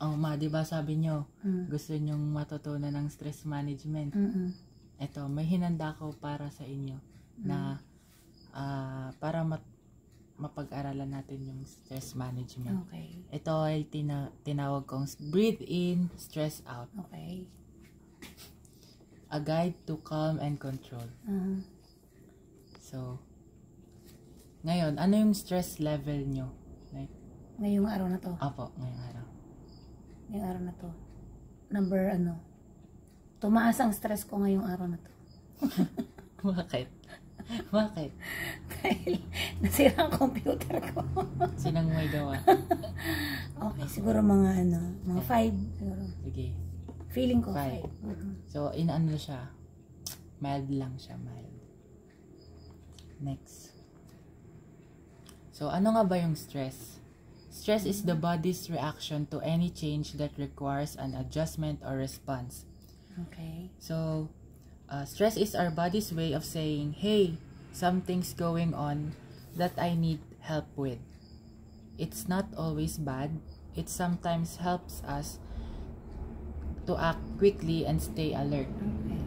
Oh, ma, di ba sabi nyo, gusto nyong matutunan ng stress management. Ito, may hinanda ko para sa inyo na para mapag-aralan natin yung stress management. Okay. Ito ay tinawag kong breathe in, stress out. Okay. A guide to calm and control. So, ngayon, ano yung stress level nyo? Like, Ngayong araw na to. apo, ngayong araw. Ngayong araw na to. Number tumaas ang stress ko ngayong araw na to. Bakit? Bakit? Dahil nasira ang computer ko. Sinang may gawa? Okay, siguro mga 5 siguro. Sige. Feeling ko 5. 5. So, inaano siya? Mild lang siya, mild. Next. So, ano nga ba yung stress? Stress is the body's reaction to any change that requires an adjustment or response. Okay. So, stress is our body's way of saying, hey, something's going on that I need help with. It's not always bad. It sometimes helps us to act quickly and stay alert. Okay.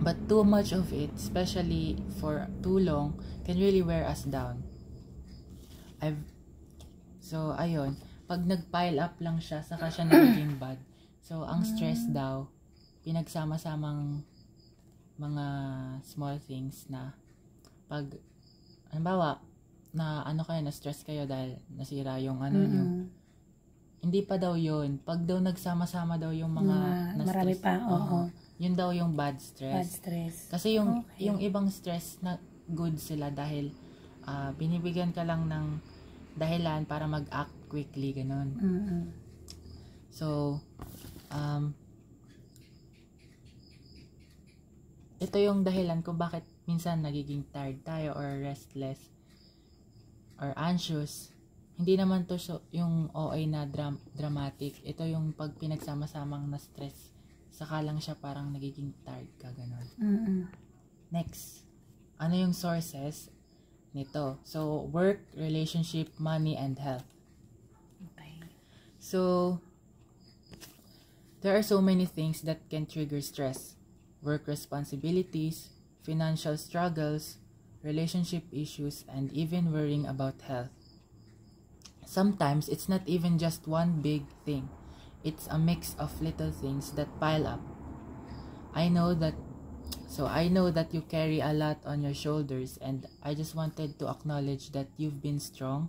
But too much of it, especially for too long, can really wear us down. So, ayun, pag nag-pile up lang siya, saka siya nagiging bad. So, ang stress daw, pinagsama-samang mga small things na pag, halimbawa, na na-stress kayo dahil nasira yung nyo. Hindi pa daw yun. Pag daw nagsama-sama daw yung mga marami na-stress. pa, oo. Yun daw yung bad stress. Bad stress. Kasi yung ibang stress na good sila dahil binibigyan ka lang ng dahilan para mag-act quickly, ganun. So, ito yung dahilan kung bakit minsan nagiging tired tayo or restless or anxious. Hindi naman to yung OA na dramatic. Ito yung pag pinagsama-samang na stress, saka lang siya parang nagiging tired ka, ganun. Next, ano yung sources nito? So, work, relationship, money, and health. Okay. So, there are so many things that can trigger stress. Work responsibilities, financial struggles, relationship issues, and even worrying about health. Sometimes, it's not even just one big thing. It's a mix of little things that pile up. I know that you carry a lot on your shoulders, and I just wanted to acknowledge that you've been strong,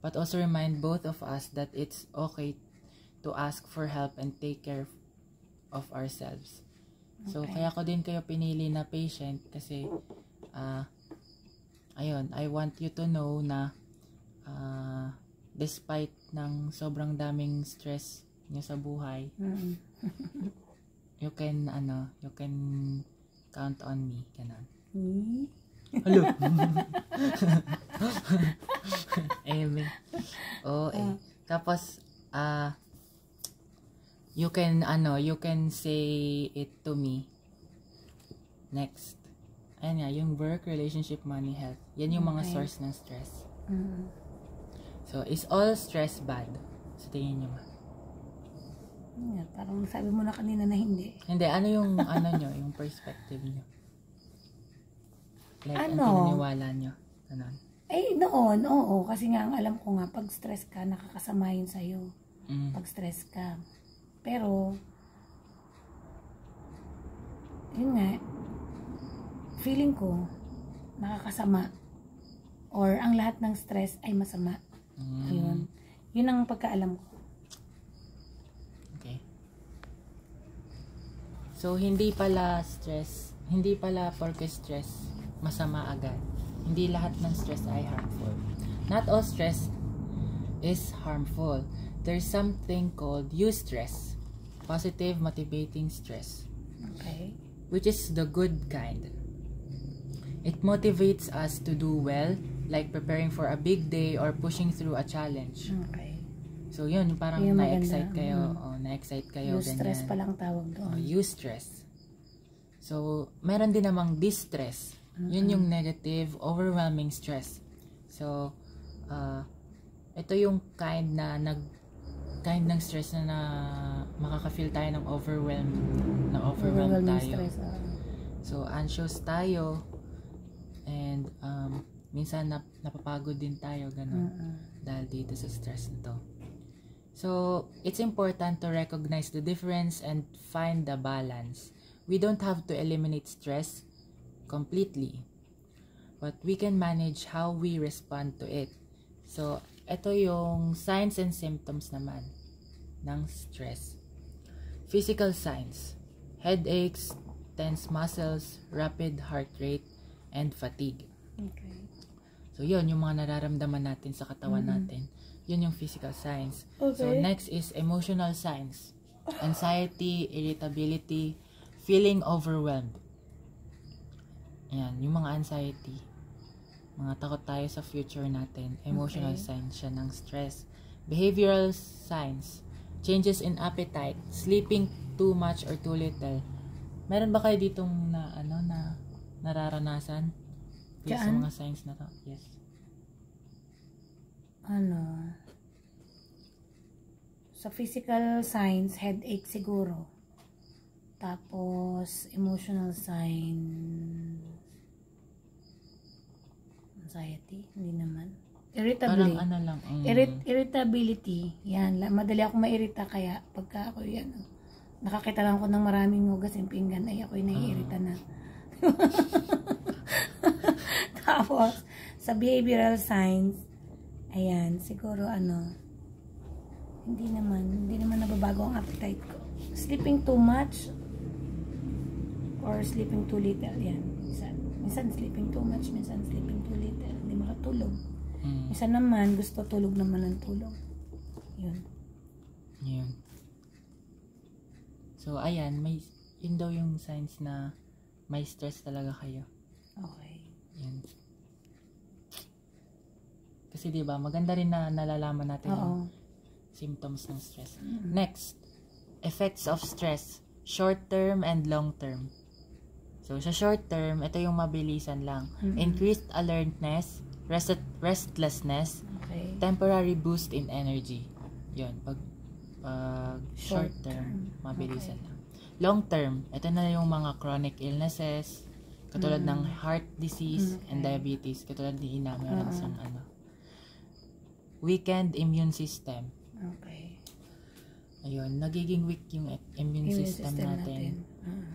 but also remind both of us that it's okay to ask for help and take care of ourselves. So, kaya ko din kayo pinili na patient kasi, ayun, I want you to know na despite ng sobrang daming stress niyo sa buhay, you can count on me, ganun. Hello. Amen. Tapos you can say it to me. Next. Ayan nga, yung work, relationship, money, health. Yan yung mga source ng stress. So, is all stress bad? Sa tingin nyo, ma? Parang sabi mo na kanina na hindi. Hindi, ano yung yung perspective nyo? Like, ang pinaniwala nyo? Ganun. Noon, oo. Kasi nga, ang alam ko nga, pag stress ka, nakakasama yun sa'yo. Pag stress ka. Pero, yun nga, feeling ko, nakakasama. Or, ang lahat ng stress ay masama. Yun. Yun ang pagkaalam ko. Okay. So, hindi pala porke stress, masama agad. Hindi lahat ng stress ay harmful. Not all stress is harmful. There's something called eustress, positive motivating stress. Okay. Which is the good kind. It motivates us to do well, like preparing for a big day or pushing through a challenge. Okay. So yun, parang Yung na-excite maganda. kayo. Na-excite kayo. Eustress ganyan. pa lang tawag doon. Eustress. So, meron din namang distress. Yun yung negative, overwhelming stress. So, ito yung kind na kind ng stress na makaka-feel tayo ng overwhelmed Overwhelming tayo. stress. So, anxious tayo, and minsan napapagod din tayo, ganun, dahil dito sa stress nito. So, it's important to recognize the difference and find the balance. We don't have to eliminate stress completely, but we can manage how we respond to it. So, ito yung signs and symptoms naman ng stress. Physical signs: headaches, tense muscles, rapid heart rate, and fatigue. Okay. So, yun yung mga nararamdaman natin sa katawan natin. Yun yung physical signs. Okay. So, next is emotional signs: anxiety, irritability, feeling overwhelmed. Ayan, yung mga anxiety. Mga takot tayo sa future natin. Emotional signs siya ng stress. Behavioral signs: changes in appetite, sleeping too much or too little. Meron ba kayo ditong na nararanasan? Yes, sa mga signs na to. Yes. Sa physical signs, headache siguro. Tapos, emotional signs, anxiety, hindi naman. Irritability. Parang lang. Irritability. Yan. Madali ako mairita, kaya pagka ako yan, nakakita lang ako ng maraming hugas yung pinggan, ay ako'y naiirita na. Tapos, sa behavioral signs, ayan, siguro hindi naman nababago ang appetite ko. Sleeping too much or sleeping too little, yan. Minsan sleeping too much, minsan sleeping too little, hindi makatulog. Minsan naman, gusto tulog naman ng tulog. Yun. So, ayan, yun daw yung signs na may stress talaga kayo. Okay. Yan. Kasi diba, maganda rin na nalalaman natin yung symptoms ng stress. Next, effects of stress, short term and long term. So, sa short term, ito yung mabilisan lang. Increased alertness, restlessness, temporary boost in energy. Yun, pag short term, mabilisan lang. Long term, ito na yung mga chronic illnesses, katulad ng heart disease and diabetes, katulad ni Ina, meron isang weakened immune system. Okay. Ayun, nagiging weak yung immune system natin.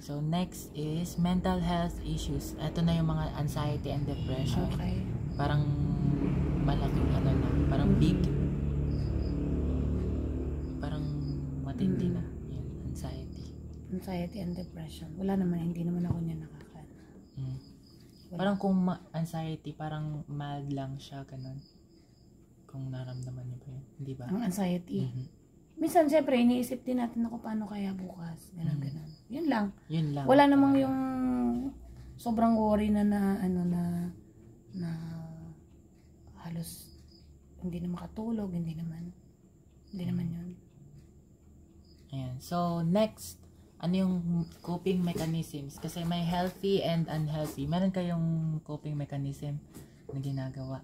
So, next is mental health issues. Ito na yung mga anxiety and depression. Okay. Parang malaking parang big. Parang matindi na. Yun, anxiety. Anxiety and depression. Wala naman, hindi naman ako niya nakakaano. Parang kung anxiety, parang mild lang siya, ganun. Kung naramdaman niyo pa yun. Hindi ba? Ang anxiety. Minsan, siyempre, iniisip din natin ako paano kaya bukas. Ganun. Yun lang. Wala namang yung sobrang worry na halos hindi na makatulog, hindi naman yun. Ayan. So, next, ano yung coping mechanisms? Kasi may healthy and unhealthy. Meron kayong coping mechanism na ginagawa?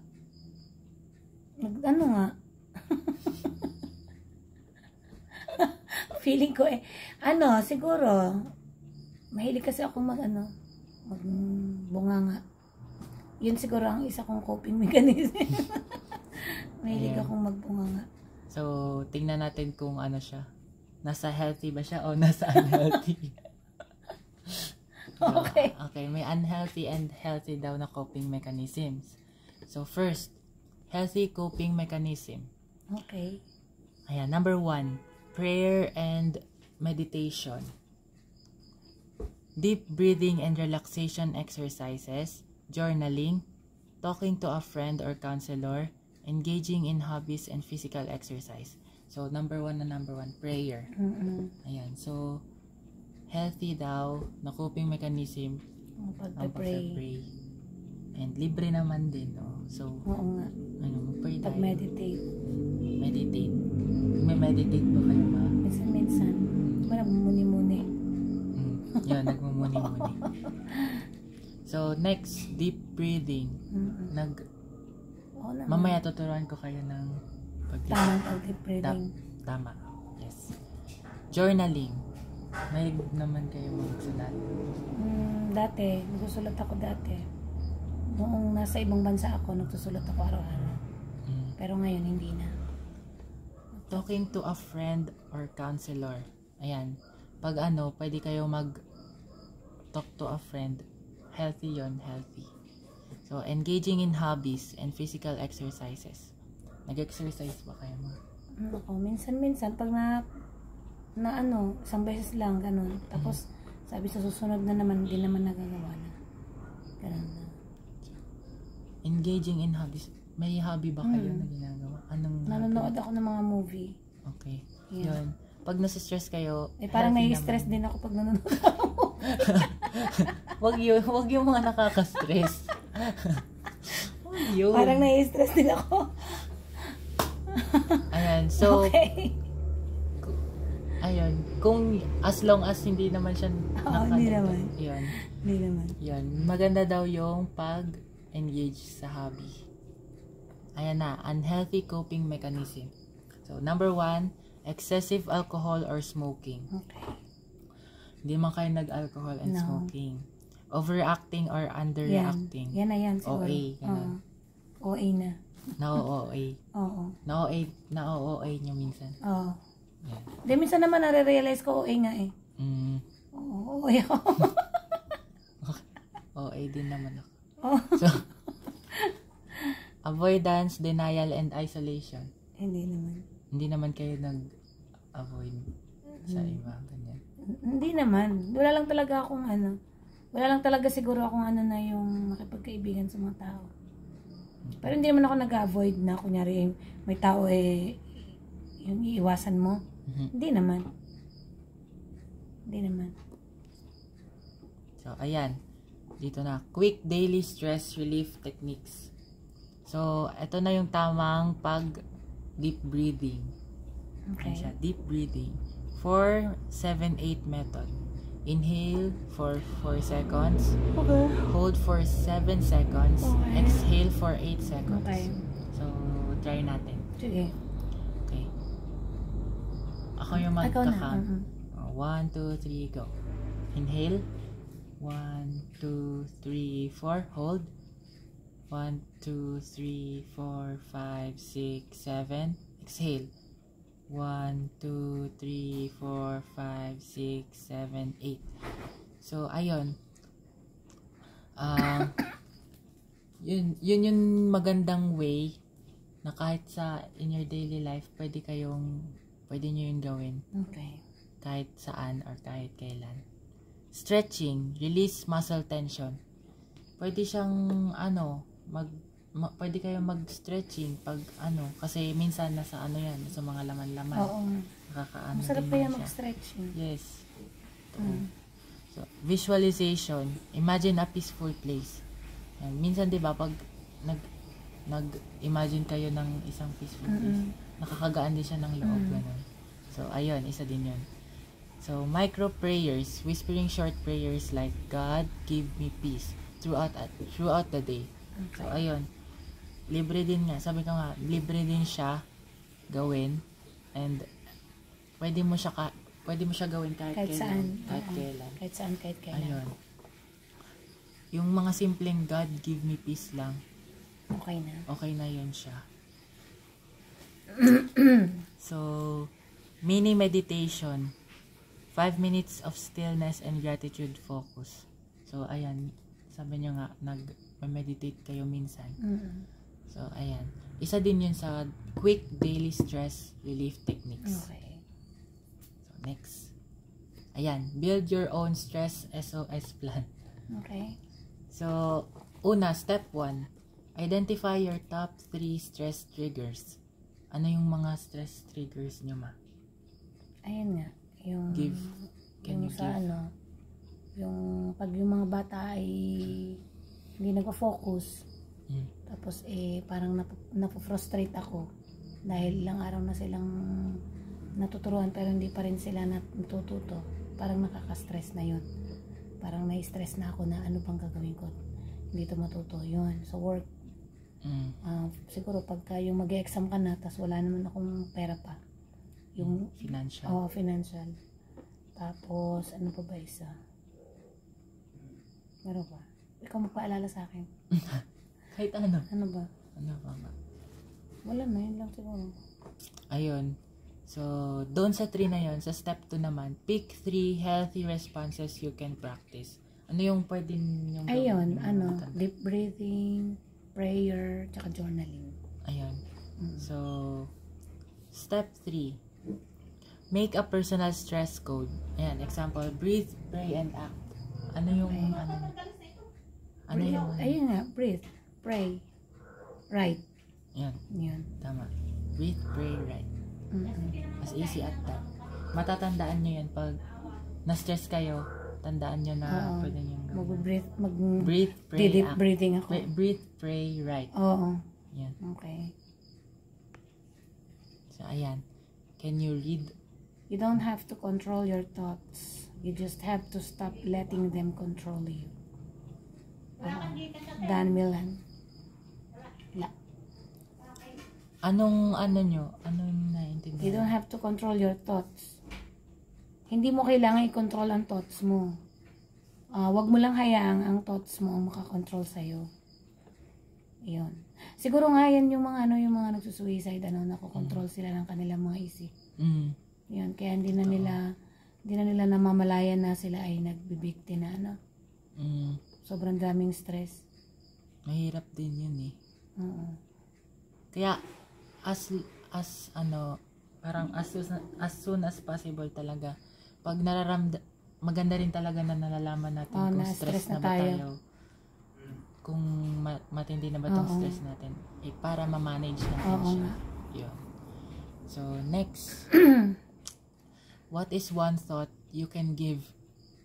Nga? Feeling ko siguro, mahilig kasi ako magbunganga. Yun siguro ang isa kong coping mechanism. Mahilig akong magbunganga. So, tingnan natin kung siya. Nasa healthy ba siya o nasa unhealthy? Okay, may unhealthy and healthy daw na coping mechanisms. So, first, healthy coping mechanism. Okay. Ayan, number 1. Prayer and meditation. Deep breathing and relaxation exercises, journaling, talking to a friend or counselor, engaging in hobbies and physical exercise. So, number 1, prayer. Ayan, so, healthy daw na coping mechanism ang pag-pray. And libre naman din, no? So, oo nga. Mag-pray tayo. Pag-meditate. Meditate. May meditate ba kayo ba? Minsan. Diba nagmumuni-muni? Yun, nagmumuni-muni. So, next, deep breathing. Mamaya tuturuan ko kayo ng tamang pag-deep breathing. Tama. Yes. Journaling. May naman kayo magsulat. Dati, nagsusulat ako dati. Noong nasa ibang bansa ako, nagsusulat ako araw-araw. Pero ngayon, hindi na. Talking to a friend or counselor. Ayan. Pag pwede kayo talk to a friend. Healthy yon, healthy. So, engaging in hobbies and physical exercises. Nag-exercise ba kayo mo? Ako, minsan-minsan, pag isang beses lang, ganun. Tapos, sabi sa susunod na naman, hindi naman nagagawa na. Ganun na. Engaging in hobbies. May hobby ba kayo na ginagawa? Anong nanonood ako ng mga movie. Okay. Yeah. Yun. Pag nasa-stress kayo, parang nai-stress din ako pag nanonood ako. wag yung mga nakaka-stress. Yun. Parang nai-stress din ako. Ayan. So, okay. Ayun. Kung as long as hindi naman siya hindi naman. Yun. Hindi naman. Yun. Maganda daw yung pag-engage sa hobby. Ayan na. Unhealthy coping mechanism. So, number 1, excessive alcohol or smoking. Okay. Hindi man kayo nag-alcohol and smoking. Overacting or underreacting. Yan na yan. Siguro. OA. Ganun. OA na. Na-OA. Oo. Na-OA nyo minsan. Oo. Yan. Di, minsan naman nare-realize ko OA nga eh. Oo, OA ako. OA din naman ako. Oh. So, avoidance, denial, and isolation. Hindi naman. Hindi naman kayo nag-avoid sa iba. Ganyan. Hindi naman. Wala lang talaga akong wala lang talaga siguro akong na yung makipagkaibigan sa mga tao. Pero hindi naman ako nag-avoid na kunyari may tao yung iiwasan mo. Hindi naman. Hindi naman. So, ayan. Dito na. Quick daily stress relief techniques. So, ito na yung tamang deep breathing. Okay. Siya, deep breathing. 4-7-8 method. Inhale for 4 seconds. Okay. Hold for 7 seconds. Okay. Exhale for 8 seconds. Okay. So, try natin. Sige. Okay. Ako yung Ikaw na. magka-count. 1, 2, 3, go. Inhale. 1, 2, 3, 4. Hold. 1, 2, 3, 4, 5, 6, 7. Exhale. 1, 2, 3, 4, 5, 6, 7, 8. So, ayun. Yun yung magandang way na kahit in your daily life, pwede nyo yun gawin. Okay. Kahit saan or kahit kailan. Stretching, release muscle tension. Pwede siyang, pwede kayo mag-stretching pag kasi minsan nasa nasa mga laman-laman. Oo. Nakakaano Masarap din pa yan siya. mag-stretching. Yes. So, visualization. Imagine a peaceful place. Yan. Minsan, di ba, pag nag-imagine kayo ng isang peaceful place, nakakagaan din siya ng loob. Ganun. So, ayun, isa din yun. So, micro prayers, whispering short prayers like, God, give me peace throughout the day. Okay. So, ayun. Libre din nga. Sabi ko nga, libre din siya gawin. And, pwede mo siya gawin kahit kailan. Saan. Kahit kailan. Kahit saan, kahit kailan. Ayun. Yung mga simpleng God give me peace lang, Okay na. okay na yun siya. So, mini meditation. 5 minutes of stillness and gratitude focus. So, ayan. Sabi nyo nga, nag-meditate kayo minsan. So, ayan. Isa din yun sa quick daily stress relief techniques. Okay. So, next. Ayan. Build your own stress SOS plan. Okay. So, una, step 1. Identify your top 3 stress triggers. Ano yung mga stress triggers nyo, ma? Ayun nga. Yung Can you sa give? yung pag yung mga bata ay hindi nagpo-focus. Tapos parang napo-frustrate ako dahil ilang araw na silang natuturuan pero hindi pa rin sila natututo. Parang nakaka-stress na yun. Parang na-stress na ako na ano pang gagawin ko. Hindi ito matuto. Yun. Sa work. Siguro pagka yung mag-exam ka na tapos wala naman akong pera pa. Yung financial. Financial. Tapos, ano pa ba isa? Meron pa? Ikaw magpaalala sa akin. Kahit ano. Ano ba? Ano pa ba? Wala na, yun lang siguro. Ayun. So, doon sa 3 na yun, sa step 2 naman, pick 3 healthy responses you can practice. Ano yung pwede yung Ayun, deep breathing, prayer, tsaka journaling. Ayun. So, step 3. Make a personal stress code. Ayan, example, breathe, pray, and act. Ano yung, Ayun nga, breathe, pray, write. Ayan, Yan. tama. Breathe, pray, write. As easy at that. Matatandaan nyo yan pag na-stress kayo, tandaan nyo na pwede nyo breathe, pray, deep act. breathing ako. Breathe, pray, write. Oo. Yan. Okay. So, ayan. Can you read? You don't have to control your thoughts. You just have to stop letting them control you. Dan Millan. Anong naiintindihan? You don't have to control your thoughts. Hindi mo kailangan i-control ang thoughts mo. Wag mo lang hayaang ang thoughts mo ang makakontrol sa'yo. Yun. Siguro nga yan yung mga nagsusuicide, nakokontrol sila ng kanilang mga isip. Yun, kaya hindi na nila namamalayan na sila ay nagbibikti na sobrang daming stress. Mahirap din yun eh. Kaya parang as soon as possible talaga pag maganda rin talaga na nalalaman natin kung stress na ba tayo, kung matindi na ba itong stress natin, para ma-manage natin siya. Yun. So next, what is one thought you can give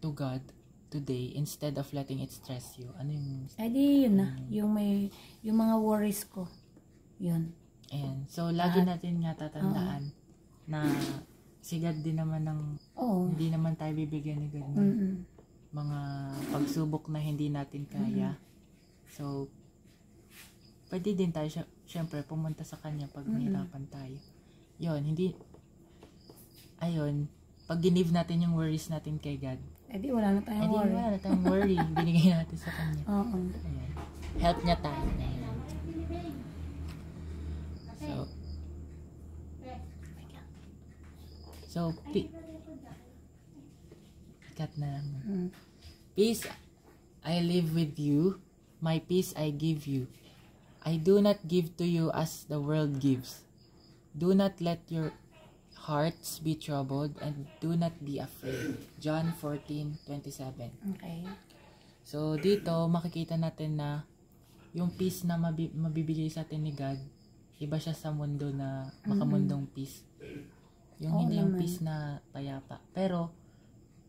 to God today instead of letting it stress you? Ano yung yun na, yung mga worries ko. Yun. Ayan. So, lagi natin nga tatandaan na si God din naman hindi naman tayo bibigyan ni God ng mga pagsubok na hindi natin kaya. So, pwede din tayo syempre pumunta sa Kanya pag mahirapan tayo. Pag ginive natin yung worries natin kay God, wala na tayong worry. Binigay natin sa Kanya. Ayan. Help niya tayo. Ayan. So, cut na lang. Peace I live with you, my peace I give you. I do not give to you as the world gives. Do not let your hearts be troubled and do not be afraid. John 14:27. Okay. So, dito makikita natin na yung peace na mabibigay sa atin ni God, iba siya sa mundo na makamundong peace. Yung hindi yung peace na payapa. Pero,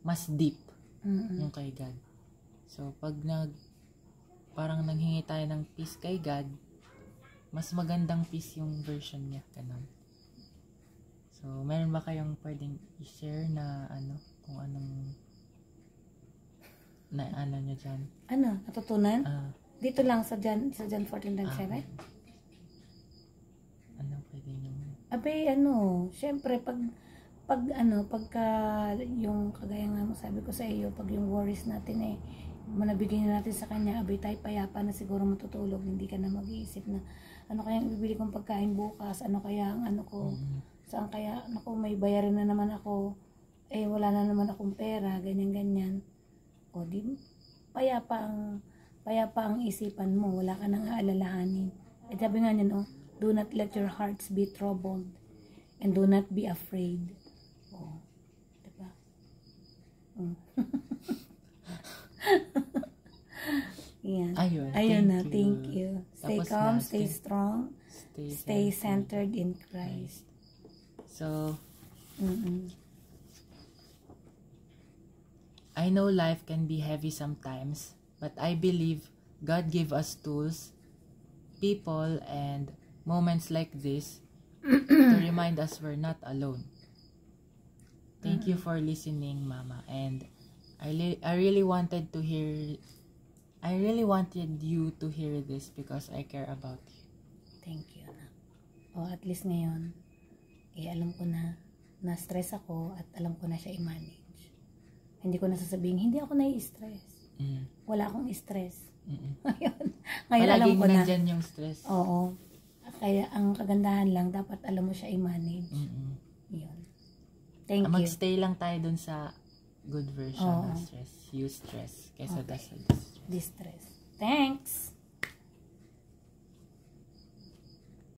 mas deep yung kay God. So, pag parang nanghingi tayo ng peace kay God, mas magandang peace yung version niya. Ganun. So, meron ba kayong pwedeng i-share na kung anong nyo dyan? Natutunan? Dito lang sa John 14:27? Ano pwede nyo? Syempre pagka yung kagaya nga mo sabi ko sa iyo, pag yung worries natin manabigay na natin sa Kanya, tayo payapa na siguro matutulog, hindi ka na mag-iisip na ano kaya ang bibili kong pagkain bukas, ano kaya ang ko, saan kaya, may bayarin na naman ako, wala na naman akong pera, ganyan. O di, payapa ang isipan mo, wala ka nang aalalahanin. Sabi nga niyan, do not let your hearts be troubled and do not be afraid. Diba? Yan. Ayun na, thank you. Stay calm, stay strong, stay centered in Christ. So, I know life can be heavy sometimes, but I believe God gave us tools, people, and moments like this to remind us we're not alone. Thank you for listening, Mama. And I really wanted you to hear this because I care about you. Thank you. At least ngayon, alam ko na na stress ako at alam ko na siya i-manage. Hindi ko na sasabihin, hindi ako nai-stress. Wala akong stress. Ngayon alam Palaging ko na. nandyan yung stress. Oo. Kaya ang kagandahan lang, dapat alam mo siya i-manage. Yun. Thank you. Magstay lang tayo dun sa good version ng stress. Use stress kaysa sa distress. Distress. Thanks!